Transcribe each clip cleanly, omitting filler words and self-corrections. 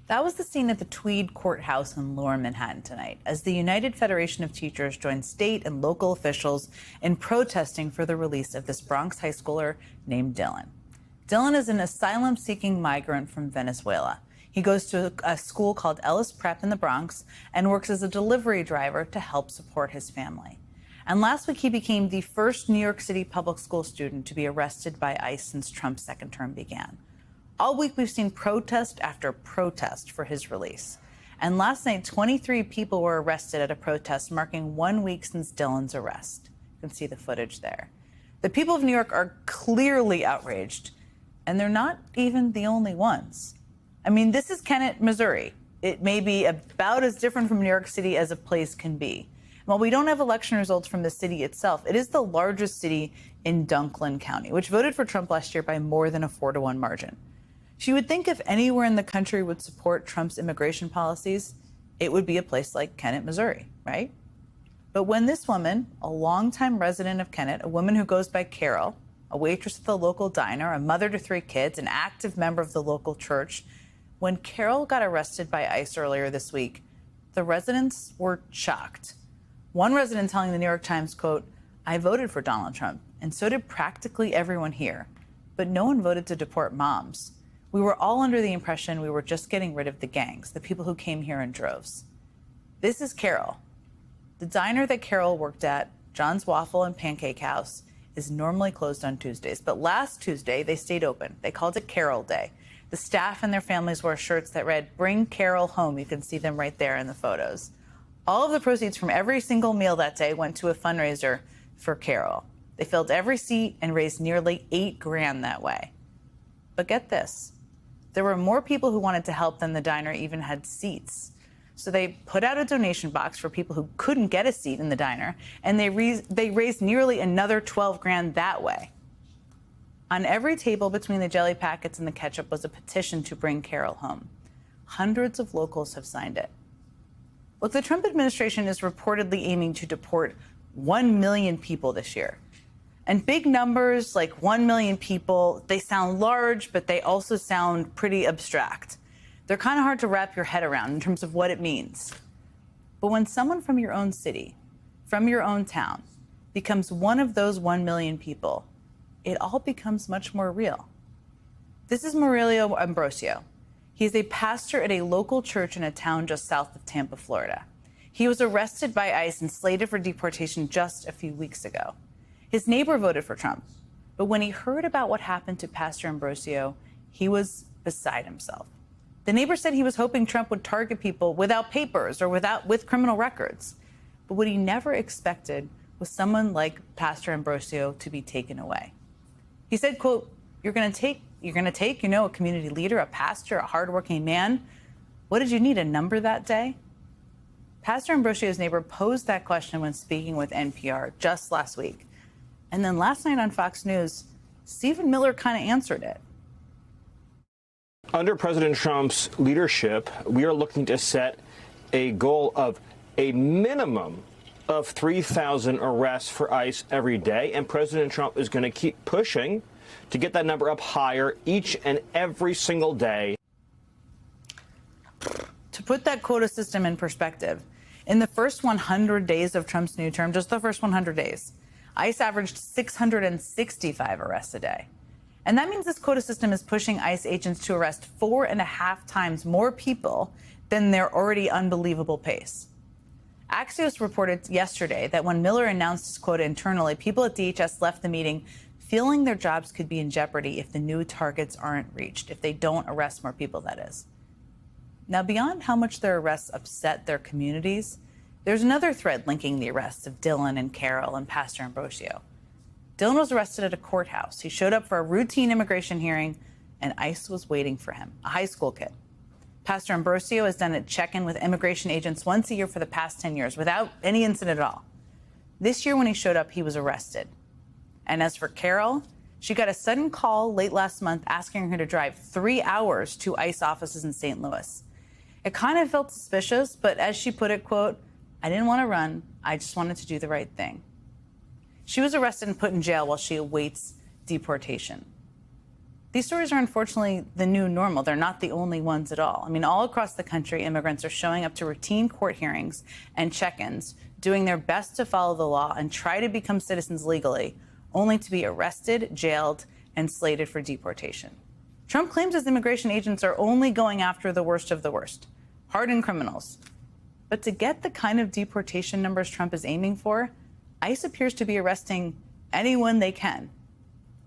That was the scene at the Tweed Courthouse in Lower Manhattan tonight, as the United Federation of Teachers joined state and local officials in protesting for the release of this Bronx high schooler named Dylan. Dylan is an asylum-seeking migrant from Venezuela. He goes to a school called Ellis Prep in the Bronx and works as a delivery driver to help support his family. And last week, he became the first New York City public school student to be arrested by ICE since Trump's second term began. All week, we've seen protest after protest for his release. And last night, 23 people were arrested at a protest marking 1 week since Dylan's arrest. You can see the footage there. The people of New York are clearly outraged, and they're not even the only ones. I mean, this is Kennett, Missouri. It may be about as different from New York City as a place can be. While we don't have election results from the city itself, it is the largest city in Dunklin County, which voted for Trump last year by more than a 4-to-1 margin. So you would think if anywhere in the country would support Trump's immigration policies, it would be a place like Kennett, Missouri, right? But when this woman, a longtime resident of Kennett, a woman who goes by Carol, a waitress at the local diner, a mother to 3 kids, an active member of the local church, when Carol got arrested by ICE earlier this week, the residents were shocked. One resident telling the New York Times, quote, "I voted for Donald Trump, and so did practically everyone here, but no one voted to deport moms. We were all under the impression we were just getting rid of the gangs, the people who came here in droves." This is Carol. The diner that Carol worked at, John's Waffle and Pancake House, is normally closed on Tuesdays. But last Tuesday, they stayed open. They called it Carol Day. The staff and their families wore shirts that read, "Bring Carol home." You can see them right there in the photos. All of the proceeds from every single meal that day went to a fundraiser for Carol. They filled every seat and raised nearly $8 grand that way. But get this. There were more people who wanted to help than the diner even had seats. So they put out a donation box for people who couldn't get a seat in the diner, and they raised nearly another 12 grand that way. On every table between the jelly packets and the ketchup was a petition to bring Carol home. Hundreds of locals have signed it. Look, the Trump administration is reportedly aiming to deport 1 million people this year. And big numbers like 1 million people, they sound large, but they also sound pretty abstract. They're kind of hard to wrap your head around in terms of what it means. But when someone from your own city, from your own town, becomes one of those 1 million people, it all becomes much more real. This is Murelio Ambrosio. He's a pastor at a local church in a town just south of Tampa, Florida. He was arrested by ICE and slated for deportation just a few weeks ago. His neighbor voted for Trump, but when he heard about what happened to Pastor Ambrosio, he was beside himself. The neighbor said he was hoping Trump would target people without papers or with criminal records. But what he never expected was someone like Pastor Ambrosio to be taken away. He said, quote, you're going to take, a community leader, a pastor, a hardworking man. What did you need, a number that day?" Pastor Ambrosio's neighbor posed that question when speaking with NPR just last week. And then last night on Fox News, Stephen Miller kind of answered it. Under President Trump's leadership, we are looking to set a goal of a minimum of 3,000 arrests for ICE every day. And President Trump is going to keep pushing to get that number up higher each and every single day. To put that quota system in perspective, in the first 100 days of Trump's new term, just the first 100 days, ICE averaged 665 arrests a day. And that means this quota system is pushing ICE agents to arrest 4.5 times more people than their already unbelievable pace. Axios reported yesterday that when Miller announced his quota internally, people at DHS left the meeting feeling their jobs could be in jeopardy if the new targets aren't reached, if they don't arrest more people, that is. Now, beyond how much their arrests upset their communities, there's another thread linking the arrests of Dylan and Carol and Pastor Ambrosio. Dylan was arrested at a courthouse. He showed up for a routine immigration hearing, and ICE was waiting for him, a high school kid. Pastor Ambrosio has done a check-in with immigration agents once a year for the past 10 years without any incident at all. This year when he showed up, he was arrested. And as for Carol, she got a sudden call late last month asking her to drive 3 hours to ICE offices in St. Louis. It kind of felt suspicious, but as she put it, quote, "I didn't want to run. I just wanted to do the right thing." She was arrested and put in jail while she awaits deportation. These stories are unfortunately the new normal. They're not the only ones at all. I mean, all across the country, immigrants are showing up to routine court hearings and check-ins, doing their best to follow the law and try to become citizens legally, only to be arrested, jailed, and slated for deportation. Trump claims his immigration agents are only going after the worst of the worst, hardened criminals. But to get the kind of deportation numbers Trump is aiming for, ICE appears to be arresting anyone they can.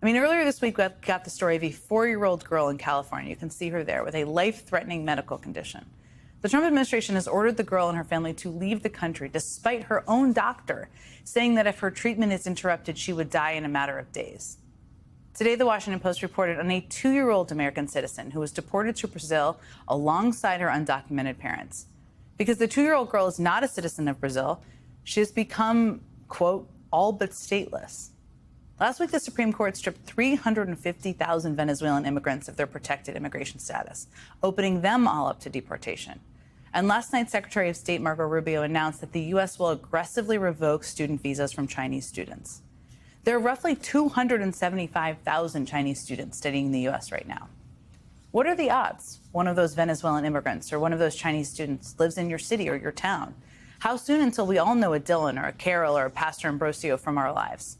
I mean, earlier this week, we got the story of a 4-year-old girl in California. You can see her there with a life-threatening medical condition. The Trump administration has ordered the girl and her family to leave the country, despite her own doctor saying that if her treatment is interrupted, she would die in a matter of days. Today, the Washington Post reported on a 2-year-old American citizen who was deported to Brazil alongside her undocumented parents. Because the 2-year-old girl is not a citizen of Brazil, she has become, quote, all but stateless. Last week, the Supreme Court stripped 350,000 Venezuelan immigrants of their protected immigration status, opening them all up to deportation. And last night, Secretary of State Marco Rubio announced that the U.S. will aggressively revoke student visas from Chinese students. There are roughly 275,000 Chinese students studying in the U.S. right now. What are the odds one of those Venezuelan immigrants or one of those Chinese students lives in your city or your town? How soon until we all know a Dylan or a Carol or a Pastor Ambrosio from our lives?